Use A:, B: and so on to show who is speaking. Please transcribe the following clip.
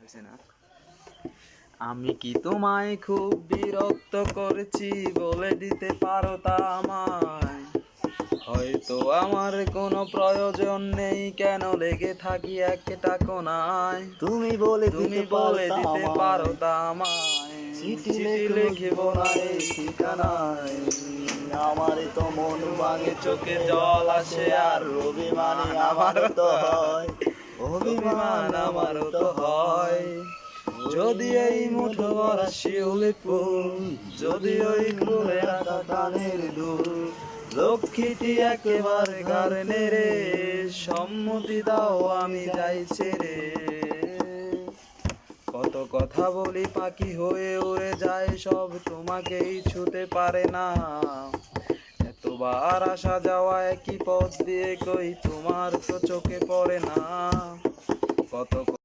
A: হয়েছে না? আমি কি তোমায় খুব বিরক্ত করেছি বলে দিতে পারো তা আমায়? হয়তো আমার কোনো প্রয়োজন নেই, কেন লেগে থাকি একটা কোনায়।
B: তুমি বলে
A: তুমি বলে দিতে পারো তা আমায়, চিঠি লিখিব না এই ঠিকানায়।
B: আমার তো মন ভাঙে,
A: চোখে জল আসে আর
B: অভিমানী আমার তো হয়,
A: অভিমান আমারও তো হয়। যদি এই মুঠো ভরা শিউলি ফুল, যদি ওই ফুলে রাখা কানের দুল, লক্ষ্মীটি একেবারে ঘরে নেড়ে সম্মতি দাও আমি যাই ছেড়ে। কত কথা বলি পাখি হয়ে উড়ে যায়, সব তোমাকেই ছুতে পারে না। এতবার আসা যাওয়া একই পথ দিয়ে, কই তোমার তো চোখে পড়ে না। কত